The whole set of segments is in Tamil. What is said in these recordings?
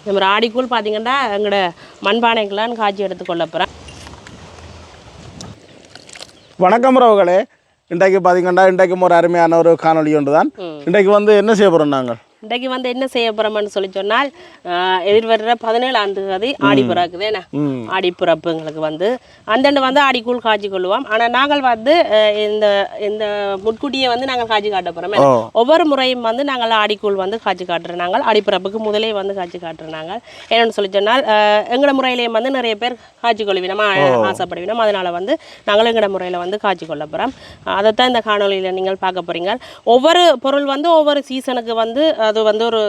நம்ம ஆடிக்கூழ் பார்த்தீங்கன்னா எங்களோட மண்பானைகளான்னு காய்ச்சி எடுத்துக்கொள்ள போகிறேன். வணக்கம் ரவுகளே, இன்றைக்கு பார்த்தீங்கன்னா இன்றைக்கும் ஒரு அருமையான ஒரு காணொலி ஒன்று தான். இன்றைக்கு என்ன செய்ய போகிறோம் நாங்கள் இன்றைக்கு என்ன செய்ய போகிறோம்னு சொல்லி சொன்னால் எதிர்வர்ற 17ஆம் தேதி ஆடி பிறக்குது. என்ன ஆடிப்பிறப்பு எங்களுக்கு அந்தண்டு ஆடிக்கூழ் காய்ச்சி கொள்ளுவோம். ஆனால் நாங்கள் இந்த இந்த முட்குட்டியை நாங்கள் காய்ச்சி காட்ட போகிறோம். ஒவ்வொரு முறையும் நாங்கள் ஆடிக்கூழ் காய்ச்சி காட்டுறோம். நாங்கள் ஆடிப்பிறப்புக்கு முதலே காய்ச்சி காட்டுறோம். நாங்கள் என்னென்னு சொல்லி சொன்னால் எங்களோட முறையிலேயும் நிறைய பேர் காய்ச்சி கொள்வினோம், ஆசைப்படுவினோம். அதனால் நாங்கள் எங்களோட முறையில் காய்ச்சி கொள்ள போகிறோம். அதைத்தான் இந்த காணொலியில் நீங்கள் பார்க்க போகிறீங்க. ஒவ்வொரு பொருள் ஒவ்வொரு சீசனுக்கு அது ஒரு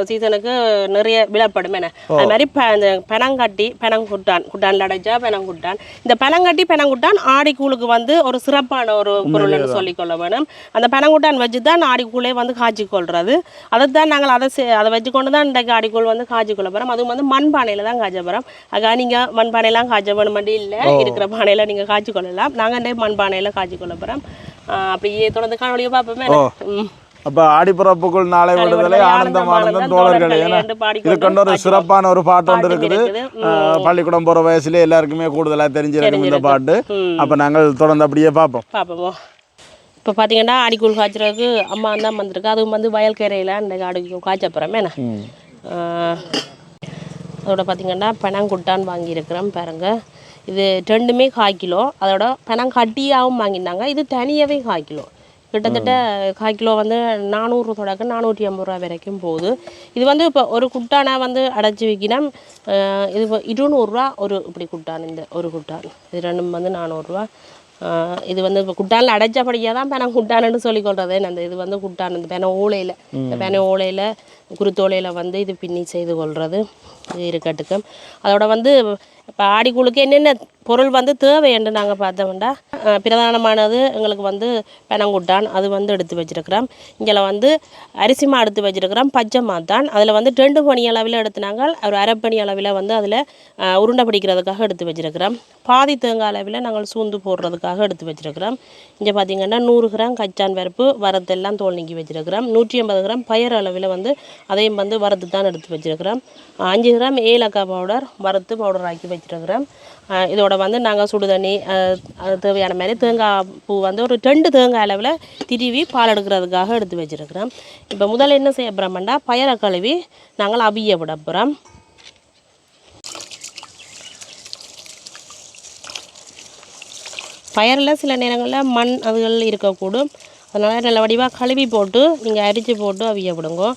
சீசனுக்கு நிறைய விலைப்படும். என்ன அது மாதிரி இந்த பெனங்கட்டி குட்டான்ல அடைச்சா பெனங்குட்டான். இந்த பெனங்கட்டி பெனங்குட்டான் ஆடிக்கூழுக்கு ஒரு சிறப்பான ஒரு பொருள்னு சொல்லிக்கொள்ள வேணும். அந்த பெனங்குட்டான் வச்சு தான் ஆடிக்கூழே காய்ச்சி கொள்றது. அதைத்தான் நாங்கள் அதை வச்சு கொண்டு தான் இன்றைக்கு ஆடிக்கூழ் காய்ச்சி கொள்ள போகிறோம். அதுவும் மண்பானையில் தான் காய்ச்ச போகிறோம். அதுக்காக நீங்கள் மண்பானையெல்லாம் காய்ச்ச வேணும் மட்டும் இல்லை, இருக்கிற பானையில் நீங்கள் காய்ச்சி கொள்ளலாம். நாங்கள் இன்றைக்கு மண்பானையில் காய்ச்சி கொள்ள போகிறோம். அப்படியே தொடர்ந்து காணொலியை பார்ப்போமே. அப்போ ஆடிப்பிறப்புக்குள் நாளை விடுதலை ஆனந்தமானந்தம் தோழர்களே. இதுக்கொண்டு ஒரு சிறப்பான ஒரு பாட்டு ஒன்று இருக்குது. பள்ளிக்கூடம் போகிற வயசுலேயே எல்லாருக்குமே கூடுதலாக தெரிஞ்சிருக்கும் இந்த பாட்டு. அப்போ நாங்கள் தொடர்ந்து அப்படியே பார்ப்போம். இப்போ பார்த்தீங்கன்னா ஆடிக்கூழ் காய்ச்சறதுக்கு அம்மா தான் வந்திருக்கு. அதுவும் வயல்கரையில் இந்த ஆடிக்கூழ் காய்ச்ச போகிறோமே. என்ன அதோட பார்த்தீங்கன்னா பெனங்குட்டான் வாங்கியிருக்கிறோம் பாருங்க. இது ரெண்டுமே 1/4 கிலோ. அதோட பெனங்கட்டியாகவும் வாங்கியிருந்தாங்க. இது தனியாகவே 1/4 கிலோ. கிட்டத்தட்ட 1/4 கிலோ 400 தொடக்க 450 ரூபா வரைக்கும் போகுது. இது இப்போ ஒரு குட்டானை அடைச்சி வைக்கணும். இது 200 ரூபா ஒரு இப்படி குட்டான். இந்த ஒரு குட்டான் இது ரெண்டும் 400 ரூபா. இது இப்போ குட்டானில் அடைச்சபடியாக தான் பென குட்டானுன்னு சொல்லிக்கொள்றது. அந்த இது குட்டான் இந்த பென ஓலையில், இந்த பென ஓலையில் குருத்தோலையில் இது பின்னி செய்து கொள்வது இது இருக்கட்டுக்கும். அதோட இப்போ ஆடிக்கூழுக்கு என்னென்ன பொருள் தேவை என்று நாங்கள் பார்த்தோம்னா, பிரதானமானது எங்களுக்கு பெனங்குட்டான் அது எடுத்து வச்சுருக்கிறோம். இங்கே அரிசிமா எடுத்து வச்சுருக்கிறோம். பச்சை மாத்தான் அதில் 2 பணி அளவில் எடுத்துனாங்க. ஒரு அரை பணி அளவில் அதில் உருண்டை பிடிக்கிறதுக்காக எடுத்து வச்சுருக்கிறோம். பாதி தேங்காய் அளவில் நாங்கள் சூந்து போடுறதுக்காக எடுத்து வச்சுருக்கிறோம். இங்கே பார்த்திங்கன்னா 100 கிராம் கச்சான் பருப்பு வரத்தெல்லாம் தோல் நீக்கி வச்சுருக்கிறோம். 150 கிராம் பயறு அளவில் அதையும் வறுத்து தான் எடுத்து வச்சுருக்கிறோம். 5 கிராம் ஏலக்காய் பவுடர் வறுத்து பவுடர் ஆக்கி வச்சுருக்கிறோம். இதோட நாங்கள் சுடு தண்ணி தேவையான மாதிரி தேங்காய் பூ ஒரு 2 தேங்காய் அளவில் திருவி பால் எடுக்கிறதுக்காக எடுத்து வச்சுருக்கிறோம். இப்போ முதல்ல என்ன செய்ய போகிறோம்னா, பயரை கழுவி நாங்கள் அவிய விட போகிறோம். பயரில் சில நேரங்களில் மண் அதுகள் இருக்கக்கூடும். அதனால் நல்ல வடிவாக கழுவி போட்டு நீங்கள் அரிச்சு போட்டு அவிய விடுங்க.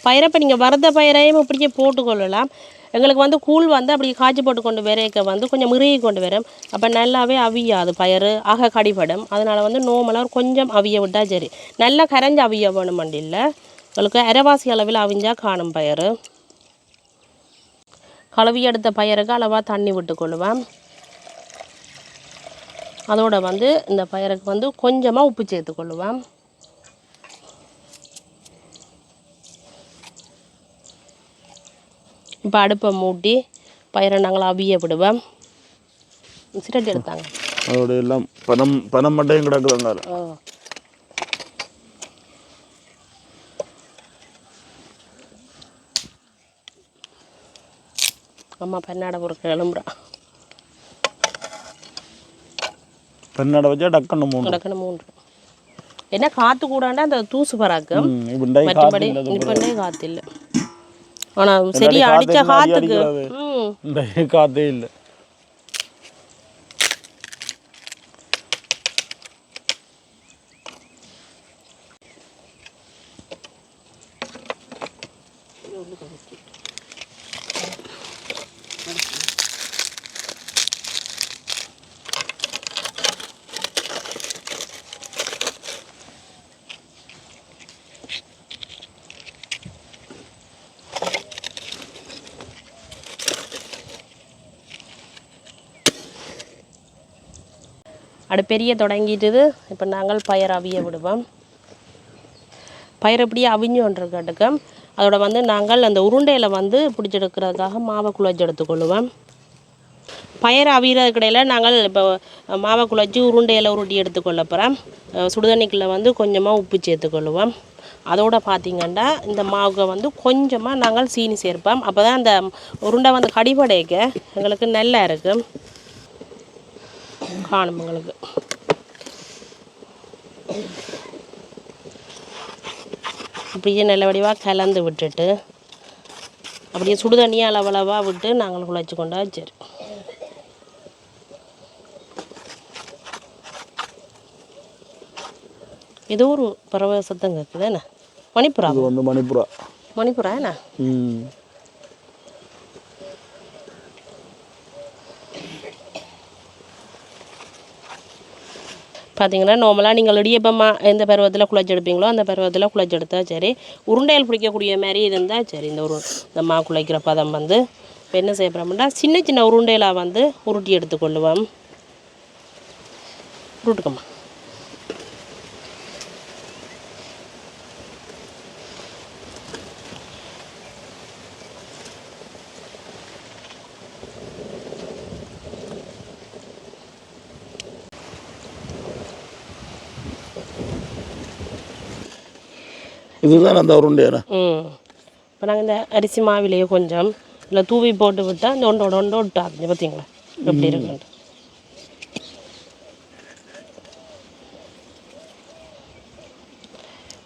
பயிரை இப்போ நீங்கள் வறுத்த பயிரையும் இப்படியே போட்டுக்கொள்ளலாம். எங்களுக்கு கூழ் அப்படி காய்ச்சி போட்டு கொண்டு வரைக்க கொஞ்சம் மிருகி கொண்டு வரும். அப்போ நல்லாவே அவியாது பயிறு ஆக கடிபடும். அதனால் நோமலாக கொஞ்சம் அவிய விட்டால் சரி. நல்லா கரைஞ்சி அவிய வேணும் இல்லை, உங்களுக்கு அரைவாசி அளவில் அவிஞ்சால் காணும் பயிறு. கழுவி எடுத்த பயிருக்கு அளவாக தண்ணி விட்டுக்கொள்ளுவேன். அதோட இந்த பயிருக்கு கொஞ்சமாக உப்பு சேர்த்துக்கொள்ளுவேன். இப்போ அடுப்பை மூட்டி பயிரை நாங்கள் அவிய விடுவேன். சிரட்டி எடுத்தாங்க அதோட எல்லாம் பனம் மட்டும் கிடக்குறாங்க. அம்மா பெண்ணாடை பொருட்கள் எழும்புறா. பெண்ணாடை வச்சா டக்குன்னு 3 என்ன காற்று கூடாண்டா அந்த தூசு பராக்கும். மற்றபடி இப்பண்டே காற்று இல்லை. ஆனால் சரியா அடித்த காற்றுக்கு காற்றே இல்லை. அடுப்பெரிய தொடங்கிட்டுது. இப்போ நாங்கள் பயிர் அவிய விடுவோம். பயிர் எப்படியே அவிஞ்சோன்றதுக்காட்டுக்கு அதோட நாங்கள் அந்த உருண்டையில் பிடிச்செடுக்கிறதுக்காக மாவை குழச்சி எடுத்துக்கொள்ளுவோம். பயிர் அவிகிறதுக்கு இடையில் நாங்கள் இப்போ மாவை குழச்சி உருண்டையில் உருட்டி எடுத்துக்கொள்ள போகிறோம். சுடுதண்ணிக்குள்ளே கொஞ்சமாக உப்பு சேர்த்துக்கொள்ளுவோம். அதோட பார்த்திங்கன்னா இந்த மாவுக்கு வந்து கொஞ்சமாக நாங்கள் சீனி சேர்ப்போம். அப்போ தான் அந்த உருண்டை வந்து கடிபடைக்க எங்களுக்கு நல்லா இருக்கும். காணும் எங்களுக்கு அப்படியே நல்ல வடிவாக கலந்து விட்டுட்டு அப்படியே சுடுதண்ணியை அளவளவாக விட்டு நாங்கள் குழைச்சி கொண்டா சரி. ஏதோ ஒரு பறவை சத்தம் கேட்குது என்ன? மணிப்புறா? இது வந்து மணிப்புறா. மணிப்புறா என்ன? பார்த்தீங்கன்னா நார்மலாக நீங்கள் இடியப்பமாக எந்த பருவத்தில் குழைச்செடுப்பீங்களோ அந்த பருவத்தில் குழைச்செடுத்தா சரி. உருண்டையில் பிடிக்கக்கூடிய மாதிரி இருந்தால் சரி. இந்த மா குழைக்கிற பதம் வந்து இப்போ என்ன செய்யப்படுறோம்னா சின்ன சின்ன உருண்டையில் வந்து உருட்டி எடுத்துக்கொள்ளுவோம். உருட்டுக்கம்மா. இதுதான் அந்த உருண்டையா? இப்போ நாங்கள் இந்த அரிசி மாவிலேயே கொஞ்சம் இல்லை தூவி போட்டு விட்டால் இந்த ஒன்றோட ஒன்று விட்டாங்க. பார்த்தீங்களா எப்படி இருக்குன்ட்டு.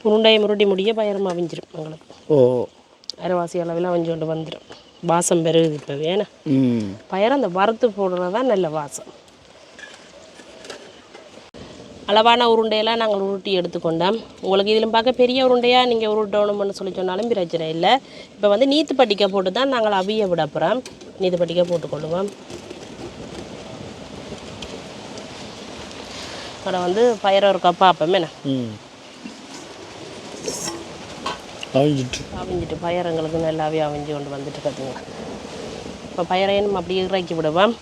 உருண்டையை முருட்டி முடிய பயரம் அவிஞ்சிடும் எங்களுக்கு. அரைவாசி அளவில் அவிஞ்சு கொண்டு வந்துடும். வாசம் பெருகுது இப்போ வேணா பயரம் அந்த வறுத்து போடுறது தான் நல்ல வாசம். அளவான உருண்டையெல்லாம் நாங்கள் உருட்டி எடுத்துக்கொண்டோம். உங்களுக்கு இதிலும் பார்க்க பெரிய உருண்டையாக நீங்கள் உருட்டணும்னு சொல்லி சொன்னாலும் பிரச்சனை இல்லை. இப்போ வந்து நீத்து பட்டிக்கை போட்டு தான் நாங்கள் அவிய விட போகிறோம். நீத்து பட்டிக்கை போட்டுக்கொள்ளுவோம். அதை வந்து பயிரை ஒரு கப்பா அப்பமே அவிஞ்சிட்டு பயிர் எங்களுக்கு நல்லாவே அவிஞ்சு கொண்டு வந்துட்டு பார்த்தீங்களா. இப்போ பயிரையும் அப்படியே இறக்கி விடுவோம்.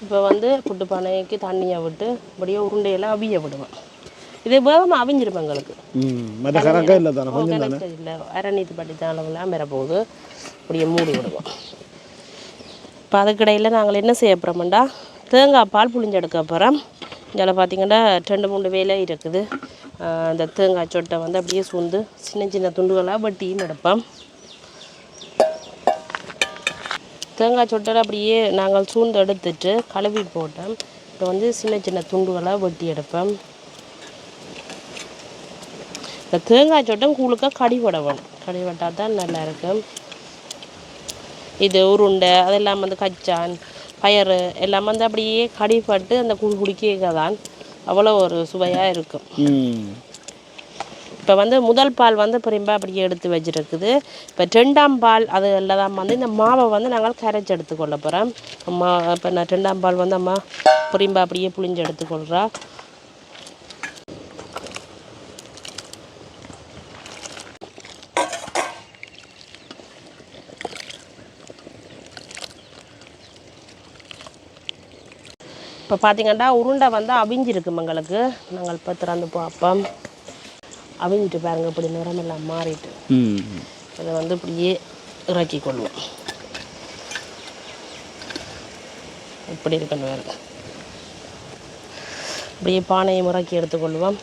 இப்போ வந்து புட்டு பானைக்கு தண்ணியை விட்டு அப்படியே உருண்டையெல்லாம் அவிய விடுவேன். இது வேகமாக அவிஞ்சிருப்பேன் எங்களுக்கு. இல்லை அரை நீத்து பட்டி தான் அளவுலாம் மேற போகுது. அப்படியே மூடி விடுவோம். இப்போ அதுக்கிடையில் நாங்கள் என்ன செய்ய போகிறோம்டா தேங்காய் பால் புளிஞ்செடுக்க போகிறோம். இதில் பார்த்திங்கன்னா 2-3 வேலை இருக்குது. அந்த தேங்காய் சொட்டை வந்து அப்படியே சூழ்ந்து சின்ன சின்ன துண்டுகளாக வட்டியும் எடுப்போம். தேங்காய் சொட்டை அப்படியே நாங்கள் சூழ்ந்து எடுத்துட்டு கழுவி போட்டோம். இப்போ வந்து சின்ன சின்ன துண்டுகளாக வெட்டி எடுப்போம். இந்த தேங்காய் சொட்டம் கூழுக்காக கடிவடணும். கடிவட்டால் தான் நல்லாயிருக்கும். இது உருண்டை அதெல்லாம் வந்து கச்சான் பயறு எல்லாம் வந்து அப்படியே கடிப்பட்டு அந்த கூழ் குடிக்க தான் அவ்வளோ ஒரு சுவையாக இருக்கும். இப்போ வந்து முதல் பால் வந்து பிரிம்பா அப்படியே எடுத்து வச்சுருக்குது. இப்போ 2ஆம் பால் அது எல்லாம் வந்து இந்த மாவை வந்து நாங்கள் கரைச்சி எடுத்துக்கொள்ள போகிறோம். இப்போ நான் 2ஆம் பால் வந்து அம்மா பிரிம்பா அப்படியே புளிஞ்சு எடுத்துக்கொள்கிறா. இப்போ பார்த்திங்கன்னா உருண்டை வந்து அவிஞ்சிருக்கு எங்களுக்கு. நாங்கள் இப்போ திறந்து பார்ப்போம். அவிஞ்சிட்டு பாருங்க இப்படி நிறமெல்லாம் மாறிட்டு இதை வந்து இப்படியே இறக்கி கொள்வோம். இப்படி இருக்குன்னு வேறு இப்படியே பானையை இறக்கி எடுத்துக்கொள்வோம்.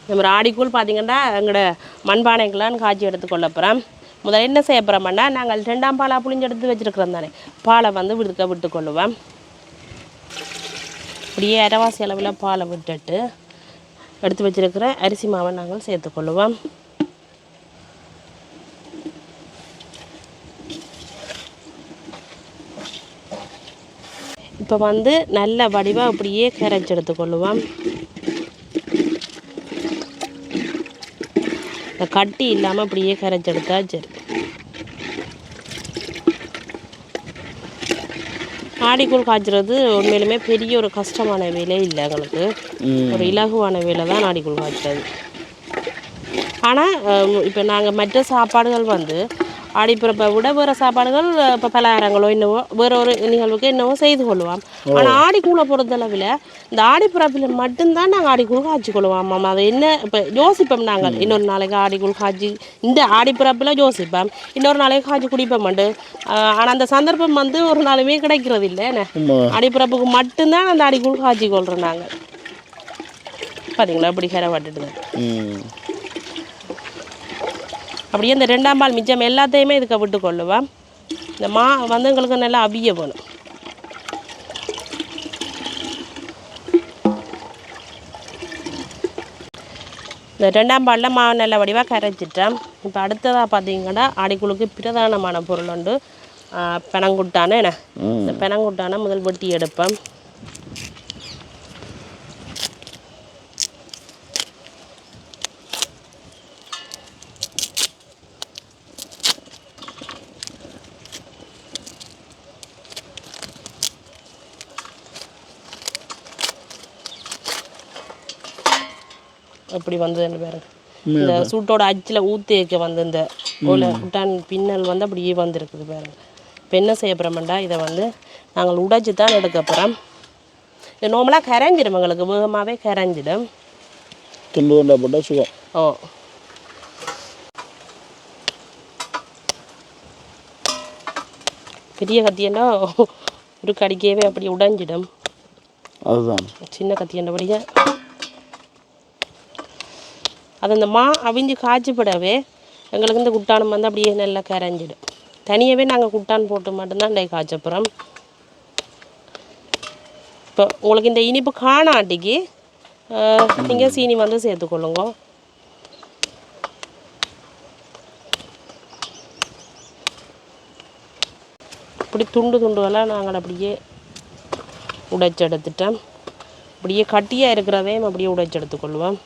இந்த மாதிரி ஆடிக்கூழ் பார்த்திங்கன்னா எங்களோட மண்பானைக்கெல்லாம் காய்ச்சி எடுத்துக்கொள்ள போகிறோம். முதல்ல என்ன செய்ய போகிறோம்னா நாங்கள் 2ஆம் பாலாக புளிஞ்சு எடுத்து வச்சுருக்கிறோம் தானே பாலை வந்து விட்டுக்கொள்ளுவோம். அப்படியே அரைவாசி அளவில் பாலை விட்டுட்டு எடுத்து வச்சுருக்கிற அரிசி மாவை நாங்கள் சேர்த்துக்கொள்ளுவோம். இப்போ வந்து நல்ல வடிவாக அப்படியே கரைச்சி எடுத்துக்கொள்ளுவோம். இந்த கட்டி இல்லாமல் அப்படியே கரைச்சி எடுத்தா சரி. ஆடிக்கூழ் காய்ச்சறது உண்மையிலுமே பெரிய ஒரு கஷ்டமான வேலை இல்லை எங்களுக்கு. ஒரு இலகுவான வேலை தான் ஆடிக்கூழ் காய்ச்சறது. ஆனால் இப்போ நாங்கள் மற்ற சாப்பாடுகள் வந்து ஆடிப்பிறப்பை விட வேறு சாப்பாடுகள் இப்போ பலகாரங்களோ என்னவோ வேற ஒரு நிகழ்வுக்கு என்னவோ செய்து கொள்வோம். ஆனால் ஆடிக்கூழை பொறுத்தளவில் இந்த ஆடிப்பிறப்பில் மட்டும்தான் நாங்கள் ஆடிக்கூழ் காய்ச்சி கொள்வோம். மாமா அது என்ன இப்போ யோசிப்போம் நாங்கள் இன்னொரு நாளைக்கு ஆடிக்கூழ் காய்ச்சி இந்த ஆடிப்பிறப்பில் யோசிப்போம் இன்னொரு நாளைக்கு காய்ச்சி குடிப்போம். ஆனால் அந்த சந்தர்ப்பம் வந்து ஒரு நாளுமே கிடைக்கிறது இல்லை. என்ன ஆடிப்பிறப்புக்கு மட்டும்தான் அந்த ஆடிக்கூழ் காய்ச்சி கொள்கிறோம் நாங்கள். பார்த்தீங்களா இப்படி கரவாட்டுடுது. அப்படியே இந்த 2ஆம் பால் மிச்சம் எல்லாத்தையுமே இதுக்கு விட்டு கொள்ளுவேன். இந்த மா வந்து எங்களுக்கு நல்லா அவிய வேணும். இந்த 2ஆம் பாலில் மாவு நல்ல வடிவாக கரைச்சிட்டேன். இப்போ அடுத்ததாக பார்த்தீங்கன்னா ஆடிக்குழுக்கு பிரதானமான பொருள் உண்டு பெனங்குட்டான. என்ன இந்த பெனங்குட்டான முதல் வெட்டி எடுப்பேன். அப்படி வந்து பாருங்க இந்த சூட்டோட அச்சில் ஊற்றேக்க வந்து இந்த குட்டான் பின்னல் வந்து அப்படியே வந்துருக்குது பாருங்க. இப்போ என்ன செய்ய போகிறோம்டா இதை வந்து நாங்கள் உடைச்சி தான் எடுக்க போகிறோம். இது நார்மலாக கரைஞ்சிடும் எங்களுக்கு வேகமாகவே கரைஞ்சிடும். துண்டு துண்டா போட்டால் சுகம். ஓ பெரிய கத்தியன்னா ஒரு கடிக்கவே அப்படி உடைஞ்சிடும். அதுதான் சின்ன கத்தியண்டபடியாக அது அந்த மா அவிஞ்சு காய்ச்சிப்படவே எங்களுக்கு இந்த குட்டானம் வந்து அப்படியே நல்லா கரைஞ்சிடும். தனியாகவே நாங்கள் குட்டான் போட்டு மட்டும்தான் டை காய்ச்சப்புறம். இப்போ உங்களுக்கு இந்த இனிப்பு காணாட்டிக்கு நீங்கள் சீனி வந்து சேர்த்துக்கொள்ளுங்க. இப்படி துண்டு துண்டுகளாக நாங்கள் அப்படியே உடைச்சி எடுத்துட்டோம். அப்படியே கட்டியாக இருக்கிறதையும் அப்படியே உடைச்சி எடுத்துக்கொள்வோம்.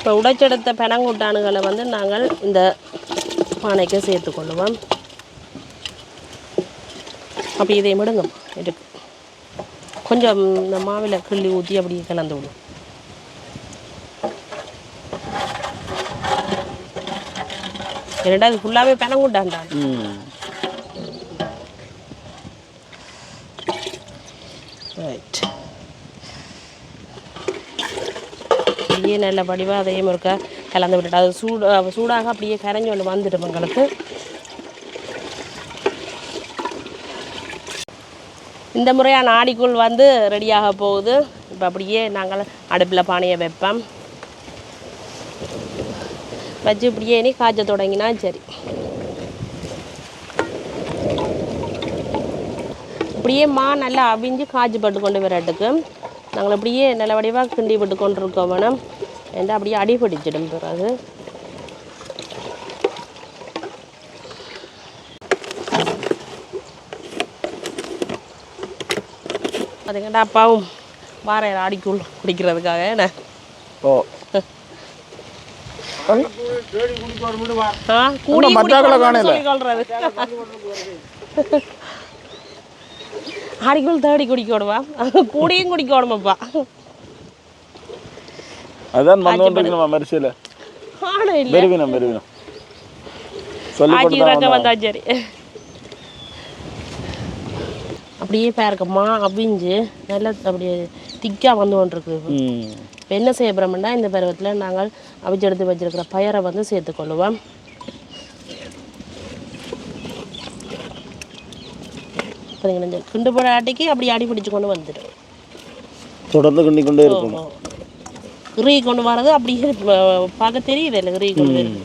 இப்போ உடைச்செடுத்த பெனங்குட்டானுகளை வந்து நாங்கள் இந்த பானைக்கு சேர்த்துக்கொள்ளுவோம். அப்படி இதை விடுங்க இருக்கு கொஞ்சம் இந்த மாவில் கிள்ளி ஊற்றி அப்படியே கலந்து விடும். ரெண்டாவது ஃபுல்லாகவே பெனங்குட்டான்டான். ரைட் அப்படியே நல்ல வடிவாக அதையும் இருக்க கலந்து விட்டுட்டு அது சூடாக அப்படியே கரைஞ்சி ஒன்று வந்துடும் எங்களுக்கு. இந்த முறையான ஆடிக்குள் வந்து ரெடியாக போகுது. இப்போ அப்படியே நாங்கள் அடுப்பில் பானையை வைப்போம். வச்சு இப்படியே நீ காய்ச்ச தொடங்கினா சரி. இப்படியே மா நல்லா அவிஞ்சு காய்ச்சி பட்டு கொண்டு வரட்டுக்கு நாங்கள் அப்படியே நல்ல வடிவாக கிண்டி விட்டு கொண்டு இருக்கோம் வேணும். ஏன்னா அப்படியே அடிபடிச்சிடும் பிறகு. அதுக்கிட்ட அப்பாவும் வார ஆடிக்குள் குடிக்கிறதுக்காக என்ன ஆடிக்குள் தேடி குடிக்கணுமா கூடியும் குடிக்கணுமாப்பா. அதான் மரிசியில் வந்தா சரி. அப்படியே பேருக்கம்மா அவிஞ்சு நல்லா அப்படியே திக்காக வந்து கொண்டிருக்குது. இப்போ என்ன செய்ய போகிறோம்னா இந்த பருவத்தில் நாங்கள் அவிச்சு எடுத்து வச்சிருக்கிற பயரை வந்து சேர்த்துக்கொள்ளுவோம். பார்த்தீங்கன்னா கிண்டு போட ஆட்டிக்கு அப்படி அடி பிடிச்சு கொண்டு வந்துடும். தொடர்ந்து கிண்டி கொண்டே இருக்கணும். ரீ கொண்டு வர்றது அப்படியே பார்க்க தெரியுது இல்லை ரீ கொண்டு வருது.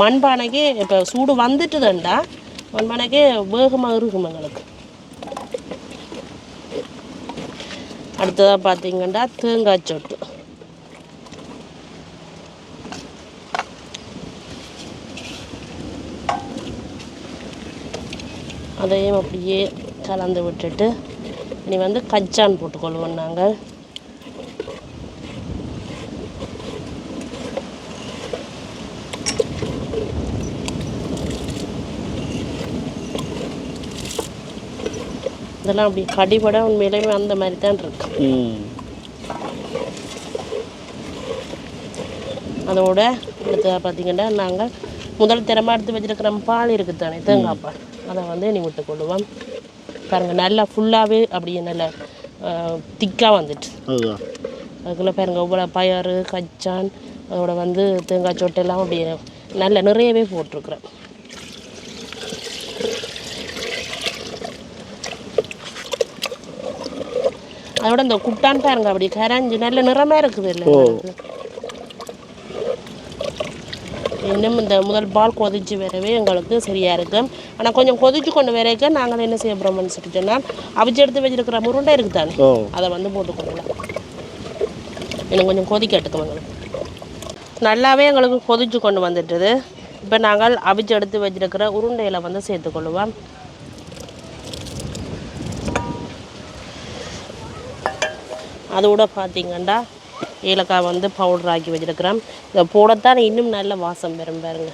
மண்பானைக்கு இப்போ சூடு வந்துட்டுதுண்டா மண்பானைக்கு வேகமாக இருக்கும் எங்களுக்கு. அடுத்ததாக பார்த்தீங்கன்னா தேங்காய் சொட்டு. அதையும் அப்படியே கலந்து விட்டுட்டு இனி வந்து கச்சான் போட்டுக்கொள்வோம் நாங்கள். இதெல்லாம் அப்படி கடிபட உண்மையிலேயே அந்த மாதிரி தான் இருக்கு. அதோட அடுத்து பார்த்தீங்கன்னா நாங்கள் முதல் திறமை எடுத்து வச்சுருக்கிற பால் இருக்குது தானே, தேங்காய் பால், அதை வந்து நீ விட்டு கொள்ளுவோம். பாருங்கள் நல்லா ஃபுல்லாகவே அப்படியே நல்லா திக்காக வந்துட்டு அதுக்குள்ளே பாருங்கள் இவ்வளோ பயறு கச்சான் அதோட வந்து தேங்காய் சொட்டெல்லாம் அப்படியே நல்ல நிறையவே போட்டிருக்குறேன். அதோட இந்த குட்டான் பாருங்க அப்படி கரைஞ்சி நல்ல நிறமாக இருக்குது இல்லை. இன்னும் இந்த முதல் பால் கொதிச்சு வரவே எங்களுக்கு சரியாக இருக்கும். ஆனால் கொஞ்சம் கொதிச்சு கொண்டு வரைக்க நாங்கள் என்ன செய்ய போகிறோம்னு சொல்லிட்டோம்னா அவிச்சு எடுத்து வச்சிருக்கிற முருண்டை இருக்குது தானே, அதை வந்து போட்டுக்கொள்ளலாம். இன்னும் கொஞ்சம் கொதிக்கட்டுக்கும் எங்களுக்கு. நல்லாவே எங்களுக்கு கொதிச்சு கொண்டு வந்துட்டுது. இப்போ நாங்கள் அவிச்சு எடுத்து வச்சிருக்கிற உருண்டையில் வந்து சேர்த்துக்கொள்ளுவோம். அதோட பார்த்தீங்கன்னா ஏலக்காய் வந்து பவுடர் ஆக்கி வச்சுருக்கிறோம். இதை போடத்தான் இன்னும் நல்ல வாசம் வரும் பாருங்க.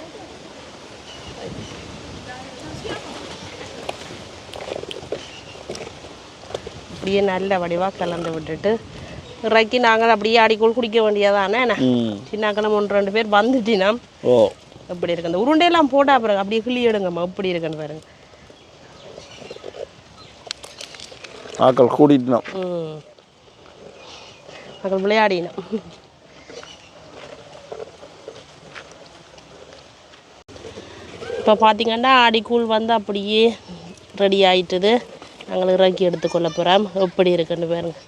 அப்படியே நல்ல வடிவாக கலந்து விட்டுட்டு இறக்கி நாங்கள் அப்படியே அடிக்கோள் குடிக்க வேண்டியதானே. சின்னாக்கணும் 1-2 பேர் வந்துட்டினா எப்படி இருக்கு அந்த உருண்டையெல்லாம் போட்டா பாருங்க அப்படியே கிளி எடுங்கம்மா எப்படி இருக்குன்னு பாருங்க. ஆக்கள் கூட்டிட்டோம், மக்கள் விளையாடினோம். இப்போ பார்த்தீங்கன்னா அடிக்கூழ் வந்து அப்படியே ரெடி ஆகிட்டுது. நாங்கள் இறக்கி எடுத்துக்கொள்ள போகிறோம். எப்படி இருக்குன்னு பாருங்க.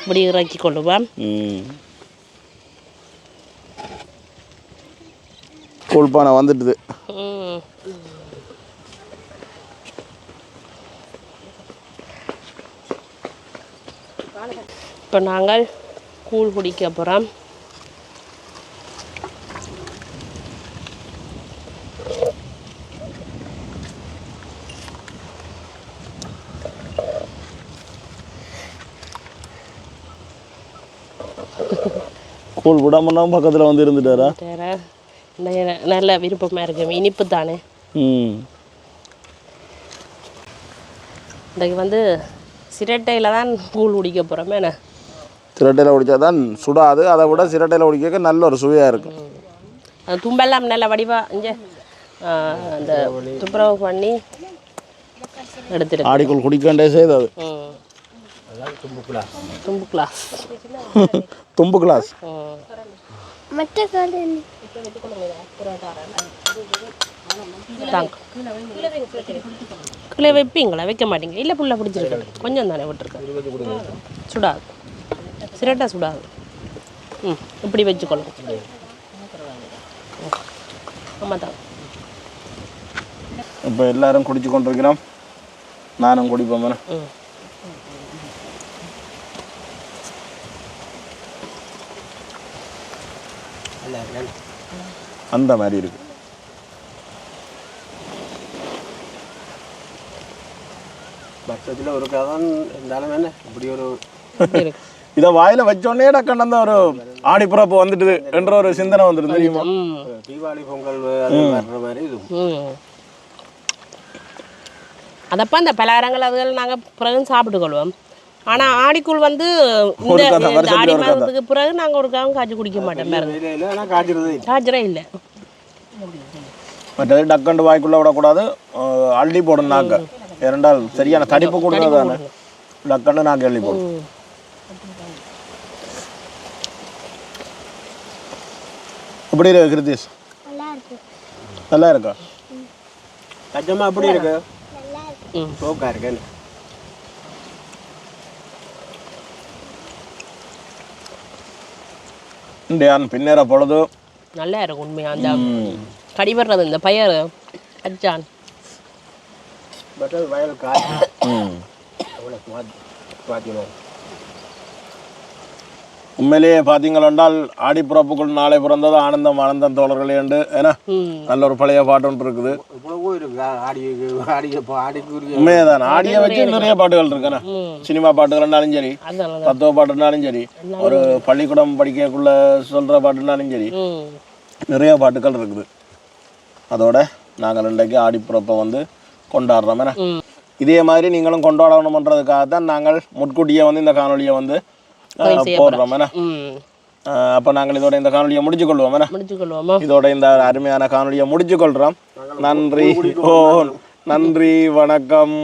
இப்படி இறக்கி கொள்ளுவோம். கூழ்பானை வந்துட்டுது. இப்போ நாங்கள் கூழ் குடிக்க போகிறோம். கூழ் விடாமன்னா பக்கத்தில் வந்து இருந்துட்டாரா? நல்ல விருப்பமாக இருக்கு, இனிப்பு தானே. இன்றைக்கு வந்து சிரட்டையில் தான் கூழ் குடிக்க போகிறோமே. என்ன சிரட்டையில் குடித்தா தான் சுடாது, அதை விட சிரட்டையில் குடிக்க நல்ல ஒரு சுவையாக இருக்கும். அது தும்பெல்லாம் நல்ல வடிவாக இங்கே அந்த துப்புரவு பண்ணி எடுத்துருக்கு. ஆடிக்குள் குடிக்கண்டே செய்து அது தும்பு கிளாஸ் தும்பு கிளாஸ். கீழே வைப்பீங்களா? வைக்க மாட்டீங்க? இல்லை புள்ள பிடிச்சிருக்கு கொஞ்சம் தானே விட்டுருக்கேன். சுடாது, சிரட்டை சுடாது. இப்படி வச்சுக்கணும். ஆமாம் தான். இப்போ எல்லாரும் குடிச்சு கொண்டிருக்கிறோம், நானும் குடிப்போம். அந்த மாதிரி இருக்கு. பட்சத்தில் ஒரு கதான் இருந்தாலும் என்ன இப்படி ஒரு இதை வாயில வச்சோடனே டக்கண்ட ஒரு ஆடிப்புறப்பு வந்துட்டுது என்ற ஒரு சிந்தனை வந்துடும் தெரியுமா? தீபாவளி பொங்கல் வர்ற மாதிரி இது. அதப்போ அந்த பலகாரங்கள் அதுகள் நாங்கள் பிறகு சாப்பிட்டுக்கொள்வோம். ஆனால் ஆடிக்குள் வந்து இந்த ஆடி மாதத்துக்கு பிறகு நாங்கள் ஒரு காலம் காய்ச்சி குடிக்க மாட்டோம். காய்ச்சறே இல்லை. மற்றது டக்கண்டு வாய்க்குள்ள விடக்கூடாது, அள்ளி போடணும். நாங்கள் இரண்டால் சரியான தடிப்பு கொடுத்தது தானே டக்கண்டு நாங்கள் அள்ளி போடணும். எப்படி இருக்கு கிருத்தீஷ்? நல்லா இருக்கா? கஜமா எப்படி இருக்கு? சோக்கா இருக்கு. பின்னேற பொழுது நல்லா இருக்கும் உண்மையா. அந்த கடிபடுறது இந்த பயிர் அச்சான் வயல் உண்மையிலேயே பார்த்தீங்களென்றால் ஆடிப்புறப்புக்குள் நாளை பிறந்தது ஆனந்தம் ஆனந்தம் தோழர்களே என்று ஏன்னா நல்ல ஒரு பழைய பாட்டு ஒன்று இருக்குது. உண்மையதான், ஆடியை வச்சு நிறைய பாட்டுகள் இருக்குண்ணா. சினிமா பாட்டுகள்னாலும் சரி, தத்துவ பாட்டுனாலும் சரி, ஒரு பள்ளிக்கூடம் படிக்கக்குள்ள சொல்ற பாட்டுனாலும் சரி, நிறைய பாட்டுகள் இருக்குது. அதோட நாங்கள் இன்றைக்கு ஆடிப்புறப்பை வந்து கொண்டாடுறோம் என்ன இதே மாதிரி நீங்களும் கொண்டாடணும்ன்றதுக்காக தான் நாங்கள் முன்கூட்டியே வந்து இந்த காணொலியை வந்து போடுறோம் என்ன அப்போ நாங்கள் இதோட இந்த காணொலியை முடிச்சுக்கொள்வோம் இதோட இந்த அருமையான காணொலியை முடிச்சுக்கொள்கிறோம் நன்றி நன்றி வணக்கம்